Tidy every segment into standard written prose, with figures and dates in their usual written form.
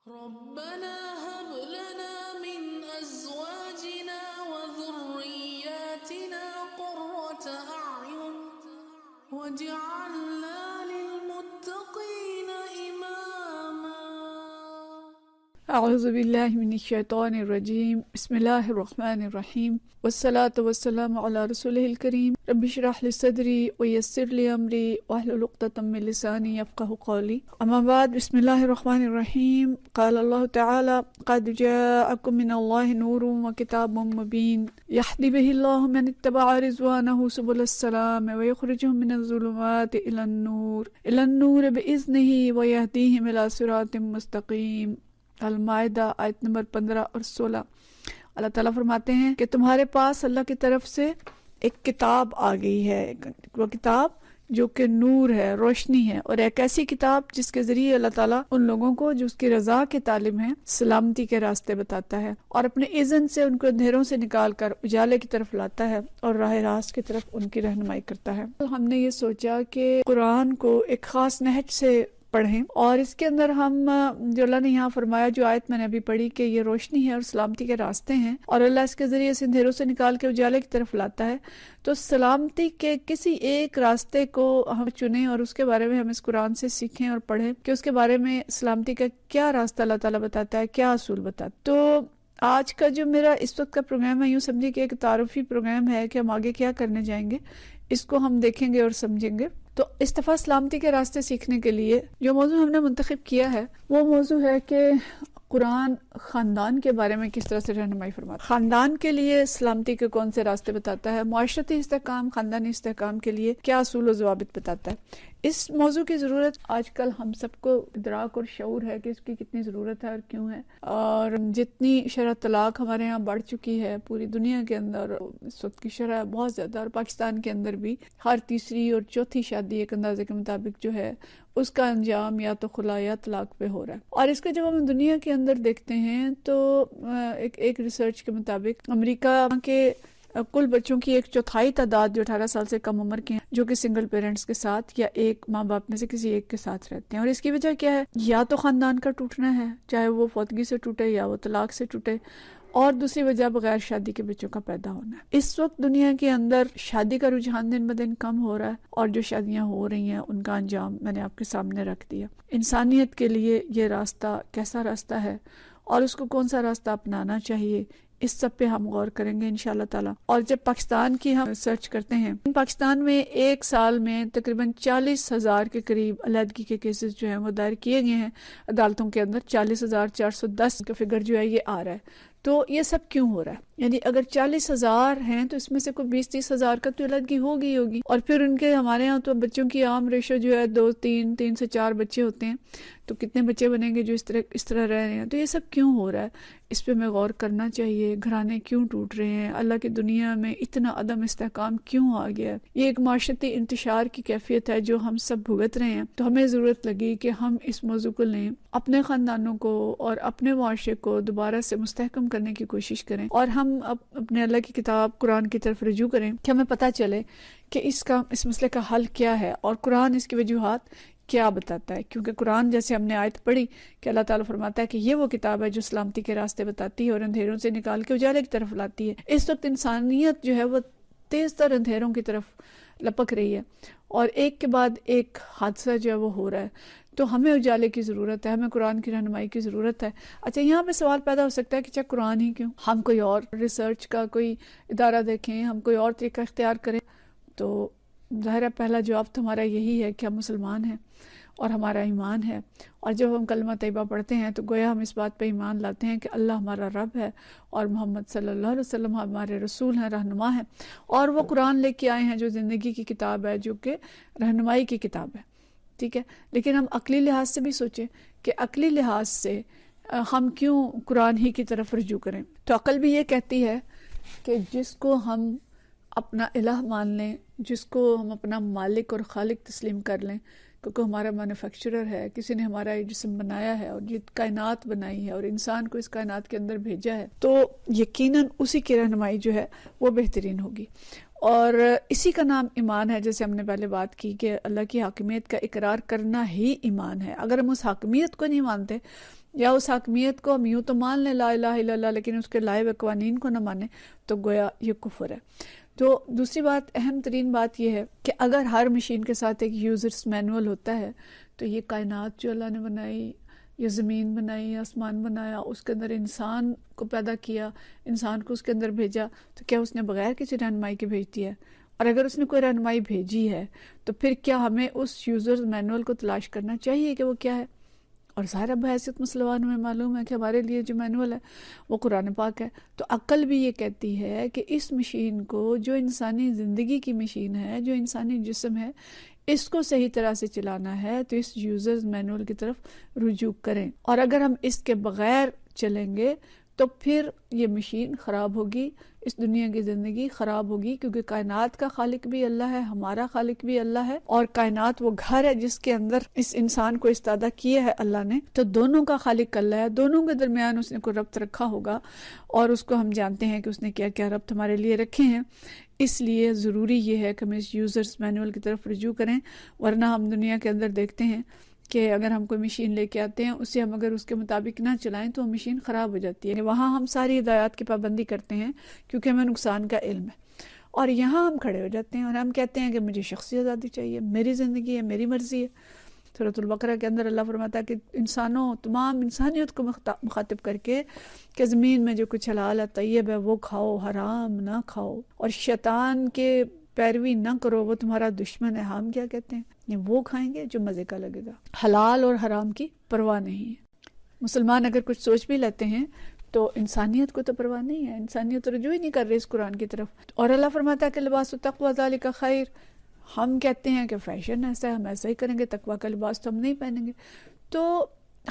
ربنا هب لنا من أزواجنا وذرياتنا قرة أعين واجعلنا للمتقين إماما. اعوذ باللہ من الشیطان الرجیم بسم اللہ الرحمن الرحیم والصلاة والسلام علی رسولہ الکریم رب اشرح لی صدری ویسر لی امری واحلل عقدۃ من لسانی یفقہوا قولی اما بعد بسم اللہ الرحمن الرحیم قال اللہ تعالی قد جاءکم من اللہ نور وکتاب مبین یہدی بہ اللہ من اتبع رضوانہ سبل السلام ویخرجہم من الظلمات الی النور بإذنہ ویہدیہم الی صراط مستقیم۔ المائدہ آیت نمبر 15 اور 16۔ اللہ تعالیٰ فرماتے ہیں کہ تمہارے پاس اللہ کی طرف سے ایک کتاب آ گئی ہے، وہ کتاب جو کہ نور ہے، روشنی ہے، اور ایک ایسی کتاب جس کے ذریعے اللہ تعالیٰ ان لوگوں کو جو اس کی رضا کے طالب ہیں سلامتی کے راستے بتاتا ہے، اور اپنے اذن سے ان کو اندھیروں سے نکال کر اجالے کی طرف لاتا ہے اور راہ راست کی طرف ان کی رہنمائی کرتا ہے۔ ہم نے یہ سوچا کہ قرآن کو ایک خاص نہج سے پڑھیں، اور اس کے اندر ہم جو اللہ نے یہاں فرمایا، جو آیت میں نے ابھی پڑھی کہ یہ روشنی ہے اور سلامتی کے راستے ہیں، اور اللہ اس کے ذریعے سے اندھیروں سے نکال کے اجالے کی طرف لاتا ہے، تو سلامتی کے کسی ایک راستے کو ہم چنیں اور اس کے بارے میں ہم اس قرآن سے سیکھیں اور پڑھیں کہ اس کے بارے میں سلامتی کا کیا راستہ اللہ تعالیٰ بتاتا ہے، کیا اصول بتاتا ہے۔ تو آج کا جو میرا اس وقت کا پروگرام ہے، یوں سمجھے کہ ایک تعارفی پروگرام ہے کہ ہم آگے کیا کرنے جائیں گے، اس کو ہم دیکھیں گے اور سمجھیں گے۔ تو اس دفعہ سلامتی کے راستے سیکھنے کے لیے جو موضوع ہم نے منتخب کیا ہے وہ موضوع ہے کہ قرآن خاندان کے بارے میں کس طرح سے رہنمائی فرماتا ہے، خاندان کے لیے سلامتی کے کون سے راستے بتاتا ہے، معاشرتی استحکام، خاندانی استحکام کے لیے کیا اصول و ضوابط بتاتا ہے۔ اس موضوع کی ضرورت آج کل ہم سب کو ادراک اور شعور ہے کہ اس کی کتنی ضرورت ہے اور کیوں ہے، اور جتنی شرح طلاق ہمارے ہاں بڑھ چکی ہے پوری دنیا کے اندر، اس وقت کی شرح بہت زیادہ، اور پاکستان کے اندر بھی ہر تیسری اور چوتھی شادی ایک اندازے کے مطابق جو ہے اس کا انجام یا تو خلا یا طلاق پہ ہو رہا ہے۔ اور اس کا جب ہم دنیا کے اندر دیکھتے ہیں تو ایک ریسرچ کے مطابق امریکہ کے کل بچوں کی 1/4 تعداد جو 18 سال سے کم عمر کے ہیں جو کہ سنگل پیرنٹس کے ساتھ یا ایک ماں باپ میں سے کسی ایک کے ساتھ رہتے ہیں، اور اس کی وجہ کیا ہے؟ یا تو خاندان کا ٹوٹنا ہے، چاہے وہ فوتگی سے ٹوٹے یا وہ طلاق سے ٹوٹے، اور دوسری وجہ بغیر شادی کے بچوں کا پیدا ہونا ہے۔ اس وقت دنیا کے اندر شادی کا رجحان دن بدن کم ہو رہا ہے، اور جو شادیاں ہو رہی ہیں ان کا انجام میں نے آپ کے سامنے رکھ دیا۔ انسانیت کے لیے یہ راستہ کیسا راستہ ہے اور اس کو کون سا راستہ اپنانا چاہیے، اس سب پہ ہم غور کریں گے انشاءاللہ تعالی۔ اور جب پاکستان کی ہم سرچ کرتے ہیں، پاکستان میں ایک سال میں تقریباً 40,000 کے قریب علیحدگی کے کیسز جو ہیں وہ دائر کیے گئے ہیں عدالتوں کے اندر۔ 40,410 کا فگر جو ہے یہ آ رہا ہے۔ تو یہ سب کیوں ہو رہا ہے؟ یعنی اگر 40,000 ہیں تو اس میں سے کوئی 20-30,000 کا تو علیحدگی ہوگی اور پھر ان کے ہمارے ہاں تو بچوں کی عام ریشو جو ہے 2-3 سے 4 بچے ہوتے ہیں، تو کتنے بچے بنیں گے جو اس طرح رہ رہے ہیں؟ تو یہ سب کیوں ہو رہا ہے؟ اس پہ ہمیں غور کرنا چاہیے۔ گھرانے کیوں ٹوٹ رہے ہیں؟ اللہ کی دنیا میں اتنا عدم استحکام کیوں آ گیا ہے؟ یہ ایک معاشرتی انتشار کی کیفیت ہے جو ہم سب بھگت رہے ہیں۔ تو ہمیں ضرورت لگی کہ ہم اس موضوع کو لیں، اپنے خاندانوں کو اور اپنے معاشرے کو دوبارہ سے مستحکم کرنے کی کوشش کریں، اور ہم اپنے اللہ کی کتاب قرآن کی طرف رجوع کریں کہ ہمیں پتہ چلے کہ اس مسئلے کا حل کیا ہے اور قرآن اس کی وجوہات کیا بتاتا ہے۔ کیونکہ قرآن جیسے ہم نے آیت پڑھی کہ اللہ تعالیٰ فرماتا ہے کہ یہ وہ کتاب ہے جو سلامتی کے راستے بتاتی ہے اور اندھیروں سے نکال کے اجالے کی طرف لاتی ہے۔ اس وقت انسانیت جو ہے وہ تیز تر اندھیروں کی طرف لپک رہی ہے، اور ایک کے بعد ایک حادثہ جو ہے وہ ہو رہا ہے۔ تو ہمیں اجالے کی ضرورت ہے، ہمیں قرآن کی رہنمائی کی ضرورت ہے۔ اچھا، یہاں پہ سوال پیدا ہو سکتا ہے کہ چاہے قرآن ہی کیوں، ہم کوئی اور ریسرچ کا کوئی ادارہ دیکھیں، ہم کوئی اور طریقہ اختیار کریں۔ تو ظاہر ہے پہلا جواب تو ہمارا یہی ہے کہ ہم مسلمان ہیں اور ہمارا ایمان ہے، اور جب ہم کلمہ طیبہ پڑھتے ہیں تو گویا ہم اس بات پہ ایمان لاتے ہیں کہ اللہ ہمارا رب ہے اور محمد صلی اللہ علیہ وسلم ہمارے رسول ہیں، رہنما ہیں، اور وہ قرآن لے کے آئے ہیں جو زندگی کی کتاب ہے، جو کہ رہنمائی کی کتاب ہے۔ ٹھیک ہے، لیکن ہم عقلی لحاظ سے بھی سوچیں کہ عقلی لحاظ سے ہم کیوں قرآن ہی کی طرف رجوع کریں؟ تو عقل بھی یہ کہتی ہے کہ جس کو ہم اپنا الہ مان لیں، جس کو ہم اپنا مالک اور خالق تسلیم کر لیں، کیونکہ ہمارا مینوفیکچرر ہے، کسی نے ہمارا یہ جسم بنایا ہے اور یہ کائنات بنائی ہے اور انسان کو اس کائنات کے اندر بھیجا ہے، تو یقیناً اسی کی رہنمائی جو ہے وہ بہترین ہوگی۔ اور اسی کا نام ایمان ہے، جیسے ہم نے پہلے بات کی کہ اللہ کی حاکمیت کا اقرار کرنا ہی ایمان ہے۔ اگر ہم اس حاکمیت کو نہیں مانتے یا اس حاکمیت کو ہم یوں تو مان لیں لا الہ الا اللہ، لیکن اس کے لائے ہوئے قوانین کو نہ مانیں تو گویا یہ کفر ہے۔ تو دوسری بات، اہم ترین بات یہ ہے کہ اگر ہر مشین کے ساتھ ایک یوزرس مینول ہوتا ہے تو یہ کائنات جو اللہ نے بنائی، یہ زمین بنائی، آسمان بنایا، اس کے اندر انسان کو پیدا کیا، انسان کو اس کے اندر بھیجا، تو کیا اس نے بغیر کسی رہنمائی کے بھیج دیا ہے؟ اور اگر اس نے کوئی رہنمائی بھیجی ہے تو پھر کیا ہمیں اس یوزر مینول کو تلاش کرنا چاہیے کہ وہ کیا ہے؟ اور ظاہر بحیثیت مسلمان ہمیں معلوم ہے کہ ہمارے لیے جو مینول ہے وہ قرآن پاک ہے۔ تو عقل بھی یہ کہتی ہے کہ اس مشین کو، جو انسانی زندگی کی مشین ہے، جو انسانی جسم ہے، اس کو صحیح طرح سے چلانا ہے تو اس یوزرز مینول کی طرف رجوع کریں، اور اگر ہم اس کے بغیر چلیں گے تو پھر یہ مشین خراب ہوگی، اس دنیا کی زندگی خراب ہوگی، کیونکہ کائنات کا خالق بھی اللہ ہے، ہمارا خالق بھی اللہ ہے، اور کائنات وہ گھر ہے جس کے اندر اس انسان کو استادہ کیا ہے اللہ نے، تو دونوں کا خالق اللہ ہے، دونوں کے درمیان اس نے کوئی ربط رکھا ہوگا، اور اس کو ہم جانتے ہیں کہ اس نے کیا کیا ربط ہمارے لیے رکھے ہیں۔ اس لیے ضروری یہ ہے کہ ہم اس یوزرز مینول کی طرف رجوع کریں، ورنہ ہم دنیا کے اندر دیکھتے ہیں کہ اگر ہم کوئی مشین لے کے آتے ہیں، اسے ہم اگر اس کے مطابق نہ چلائیں تو وہ مشین خراب ہو جاتی ہے۔ وہاں ہم ساری ہدایات کی پابندی کرتے ہیں کیونکہ ہمیں نقصان کا علم ہے، اور یہاں ہم کھڑے ہو جاتے ہیں اور ہم کہتے ہیں کہ مجھے شخصی آزادی چاہیے، میری زندگی ہے، میری مرضی ہے۔ سورۃ البقرہ کے اندر اللہ فرماتا ہے کہ انسانوں، تمام انسانیت کو مخاطب کر کے کہ زمین میں جو کچھ حلال ہے، طیب ہے، وہ کھاؤ، حرام نہ کھاؤ، اور شیطان کے پیروی نہ کرو، وہ تمہارا دشمن ہے۔ ہم کیا کہتے ہیں؟ یہ وہ کھائیں گے جو مزے کا لگے گا، حلال اور حرام کی پرواہ نہیں ہے۔ مسلمان اگر کچھ سوچ بھی لیتے ہیں تو انسانیت کو تو پرواہ نہیں ہے، انسانیت رجوع ہی نہیں کر رہی اس قرآن کی طرف۔ اور اللہ فرماتا ہے کہ لباس التقوی ذالک خیر، ہم کہتے ہیں کہ فیشن ایسا ہے، ہم ایسا ہی کریں گے، تقوی کا لباس تو ہم نہیں پہنیں گے۔ تو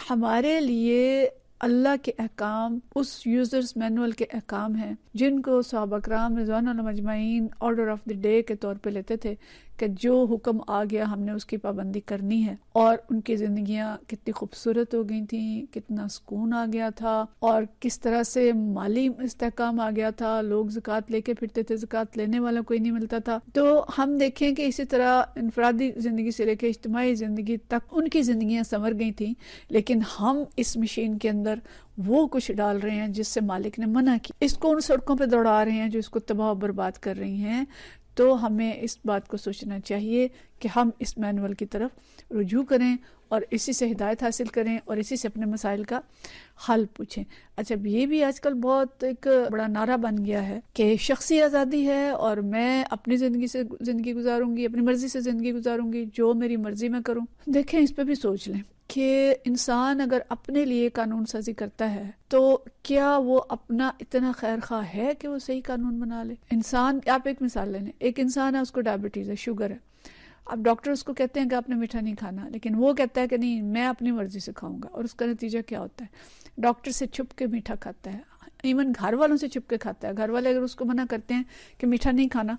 ہمارے لیے اللہ کے احکام اس یوزرز مینول کے احکام ہیں جن کو صحابہ کرام رضوان اللہ مجمعین آرڈر آف دی ڈے کے طور پہ لیتے تھے کہ جو حکم آ گیا ہم نے اس کی پابندی کرنی ہے، اور ان کی زندگیاں کتنی خوبصورت ہو گئی تھیں، کتنا سکون آ گیا تھا، اور کس طرح سے مالی استحکام آ گیا تھا، لوگ زکوٰۃ لے کے پھرتے تھے، زکوٰۃ لینے والا کوئی نہیں ملتا تھا۔ تو ہم دیکھیں کہ اسی طرح انفرادی زندگی سے لے کے اجتماعی زندگی تک ان کی زندگیاں سنور گئی تھیں، لیکن ہم اس مشین کے اندر وہ کچھ ڈال رہے ہیں جس سے مالک نے منع کی، اس کو ان سڑکوں پہ دوڑا رہے ہیں جو اس کو تباہ و برباد کر رہی ہیں۔ تو ہمیں اس بات کو سوچنا چاہیے کہ ہم اس مینول کی طرف رجوع کریں اور اسی سے ہدایت حاصل کریں اور اسی سے اپنے مسائل کا حل پوچھیں۔ اچھا، یہ بھی آج کل بہت ایک بڑا نعرہ بن گیا ہے کہ شخصی آزادی ہے اور میں اپنی زندگی گزاروں گی، اپنی مرضی سے زندگی گزاروں گی، جو میری مرضی میں کروں۔ دیکھیں، اس پہ بھی سوچ لیں کہ انسان اگر اپنے لیے قانون سازی کرتا ہے تو کیا وہ اپنا اتنا خیر خواہ ہے کہ وہ صحیح قانون بنا لے؟ انسان، آپ ایک مثال لیں، ایک انسان ہے، اس کو ڈائبٹیز ہے، شوگر ہے، اب ڈاکٹر اس کو کہتے ہیں کہ آپ نے میٹھا نہیں کھانا، لیکن وہ کہتا ہے کہ نہیں، میں اپنی مرضی سے کھاؤں گا، اور اس کا نتیجہ کیا ہوتا ہے؟ ڈاکٹر سے چھپ کے میٹھا کھاتا ہے، ایون گھر والوں سے چھپ کے کھاتا ہے۔ گھر والے اگر اس کو منع کرتے ہیں کہ میٹھا نہیں کھانا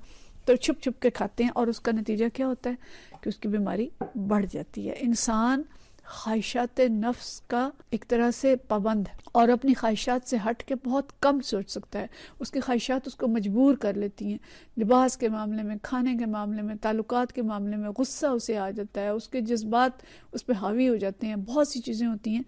تو چھپ چھپ کے کھاتے ہیں، اور اس کا نتیجہ کیا ہوتا ہے کہ اس کی بیماری بڑھ جاتی ہے۔ انسان خواہشات نفس کا ایک طرح سے پابند ہے اور اپنی خواہشات سے ہٹ کے بہت کم سوچ سکتا ہے، اس کی خواہشات اس کو مجبور کر لیتی ہیں، لباس کے معاملے میں، کھانے کے معاملے میں، تعلقات کے معاملے میں، غصہ اسے آ جاتا ہے، اس کے جذبات اس پہ حاوی ہو جاتے ہیں، بہت سی چیزیں ہوتی ہیں،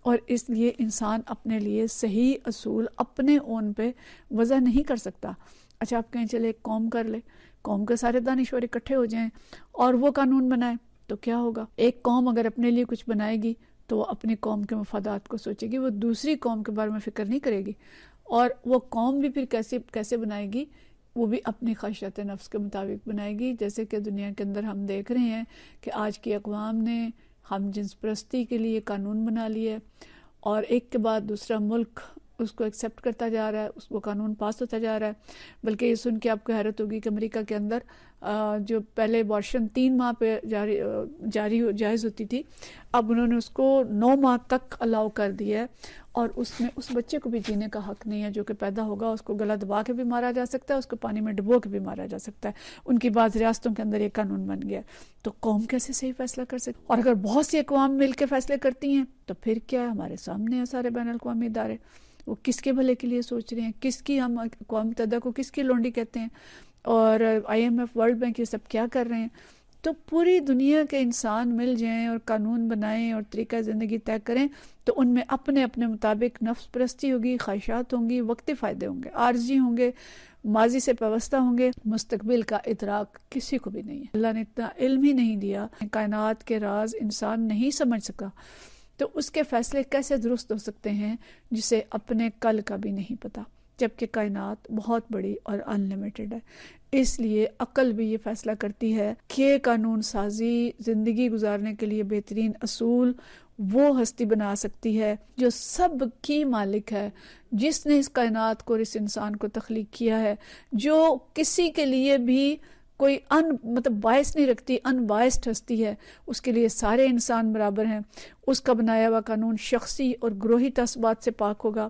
اور اس لیے انسان اپنے لیے صحیح اصول اپنے اون پہ وضع نہیں کر سکتا۔ اچھا، آپ کہیں چلے ایک قوم کر لے، قوم کے سارے دانشور اکٹھے ہو جائیں اور وہ قانون بنائے تو کیا ہوگا؟ ایک قوم اگر اپنے لیے کچھ بنائے گی تو وہ اپنی قوم کے مفادات کو سوچے گی، وہ دوسری قوم کے بارے میں فکر نہیں کرے گی، اور وہ قوم بھی پھر کیسے بنائے گی؟ وہ بھی اپنی خواہشات نفس کے مطابق بنائے گی۔ جیسے کہ دنیا کے اندر ہم دیکھ رہے ہیں کہ آج کی اقوام نے ہم جنس پرستی کے لیے قانون بنا لیے، اور ایک کے بعد دوسرا ملک اس کو ایکسیپٹ کرتا جا رہا ہے، اس کو قانون پاس ہوتا جا رہا ہے۔ بلکہ یہ سن کے آپ کو حیرت ہوگی کہ امریکہ کے اندر جو پہلے ابارشن 3 ماہ پہ جائز ہوتی تھی، اب انہوں نے اس کو 9 ماہ تک الاؤ کر دیا ہے، اور اس میں اس بچے کو بھی جینے کا حق نہیں ہے جو کہ پیدا ہوگا، اس کو گلا دبا کے بھی مارا جا سکتا ہے، اس کو پانی میں ڈبو کے بھی مارا جا سکتا ہے۔ ان کی بعض ریاستوں کے اندر یہ قانون بن گیا، تو قوم کیسے صحیح فیصلہ کر سکتی؟ اور اگر بہت سی اقوام مل کے فیصلے کرتی ہیں تو پھر کیا ہے؟ ہمارے سامنے ہے سارے بین الاقوامی ادارے، وہ کس کے بھلے کے لیے سوچ رہے ہیں، کس کی، ہم اقوام متحدہ کو کس کی لونڈی کہتے ہیں، اور IMF، ورلڈ بینک، یہ سب کیا کر رہے ہیں؟ تو پوری دنیا کے انسان مل جائیں اور قانون بنائیں اور طریقہ زندگی طے کریں تو ان میں اپنے اپنے مطابق نفس پرستی ہوگی، خواہشات ہوں گی، وقتی فائدے ہوں گے، عارضی ہوں گے، ماضی سے پیوستہ ہوں گے، مستقبل کا ادراک کسی کو بھی نہیں ہے۔ اللہ نے اتنا علم ہی نہیں دیا، کائنات کے راز انسان نہیں سمجھ سکا، تو اس کے فیصلے کیسے درست ہو سکتے ہیں جسے اپنے کل کا بھی نہیں پتا، جبکہ کائنات بہت بڑی اور ان لمیٹڈ ہے۔ اس لیے عقل بھی یہ فیصلہ کرتی ہے کہ قانون سازی زندگی گزارنے کے لیے بہترین اصول وہ ہستی بنا سکتی ہے جو سب کی مالک ہے، جس نے اس کائنات کو اور اس انسان کو تخلیق کیا ہے، جو کسی کے لیے بھی کوئی باعث نہیں رکھتی، ان بائسڈ ہستی ہے، اس کے لیے سارے انسان برابر ہیں، اس کا بنایا ہوا قانون شخصی اور گروہی تعصبات سے پاک ہوگا،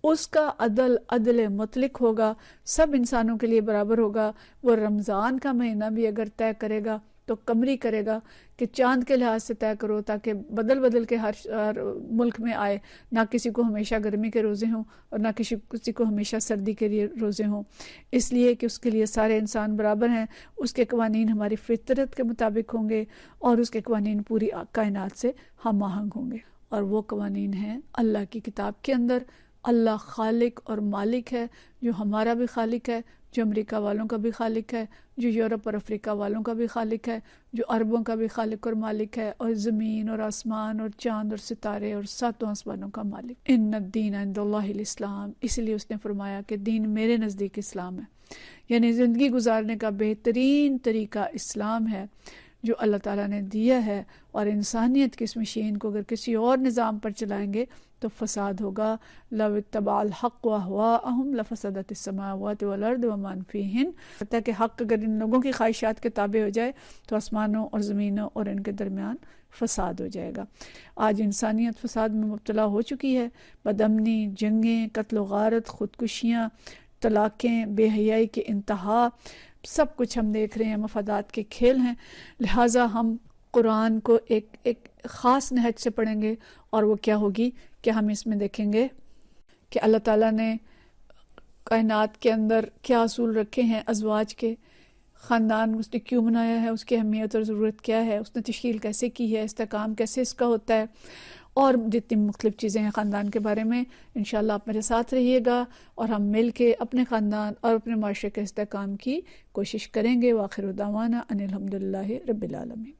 اس کا عدل مطلق ہوگا، سب انسانوں کے لیے برابر ہوگا۔ وہ رمضان کا مہینہ بھی اگر طے کرے گا تو قمری کرے گا کہ چاند کے لحاظ سے طے کرو، تاکہ بدل کے ہر ملک میں آئے، نہ کسی کو ہمیشہ گرمی کے روزے ہوں اور نہ کسی کو ہمیشہ سردی کے لیے روزے ہوں، اس لیے کہ اس کے لیے سارے انسان برابر ہیں، اس کے قوانین ہماری فطرت کے مطابق ہوں گے اور اس کے قوانین پوری کائنات سے ہم آہنگ ہوں گے، اور وہ قوانین ہیں اللہ کی کتاب کے اندر۔ اللہ خالق اور مالک ہے، جو ہمارا بھی خالق ہے، جو امریکہ والوں کا بھی خالق ہے، جو یورپ اور افریقہ والوں کا بھی خالق ہے، جو عربوں کا بھی خالق اور مالک ہے، اور زمین اور آسمان اور چاند اور ستارے اور ساتوں آسمانوں کا مالک۔ ان الدین عند اللہ الاسلام، اس لیے اس نے فرمایا کہ دین میرے نزدیک اسلام ہے، یعنی زندگی گزارنے کا بہترین طریقہ اسلام ہے جو اللہ تعالیٰ نے دیا ہے، اور انسانیت کی اس مشین کو اگر کسی اور نظام پر چلائیں گے تو فساد ہوگا۔ لو اتبع الحق واہواءهم لفسدت السماوات والارض ومن فیہن، کہ حق اگر ان لوگوں کی خواہشات کے تابع ہو جائے تو آسمانوں اور زمینوں اور ان کے درمیان فساد ہو جائے گا۔ آج انسانیت فساد میں مبتلا ہو چکی ہے، بدامنی، جنگیں، قتل و غارت، خودکشیاں، طلاقیں، بے حیائی کے انتہا، سب کچھ ہم دیکھ رہے ہیں، مفادات کے کھیل ہیں۔ لہٰذا ہم قرآن کو ایک خاص نہج سے پڑھیں گے، اور وہ کیا ہوگی کہ ہم اس میں دیکھیں گے کہ اللہ تعالیٰ نے کائنات کے اندر کیا اصول رکھے ہیں، ازواج کے، خاندان اس نے کیوں بنایا ہے، اس کی اہمیت اور ضرورت کیا ہے، اس نے تشکیل کیسے کی ہے، استحکام کیسے اس کا ہوتا ہے، اور جتنی مختلف چیزیں ہیں خاندان کے بارے میں۔ انشاءاللہ آپ میرے ساتھ رہیے گا اور ہم مل کے اپنے خاندان اور اپنے معاشرے کے استحکام کی کوشش کریں گے۔ وآخر دعوانا ان الحمدللہ رب العالمین۔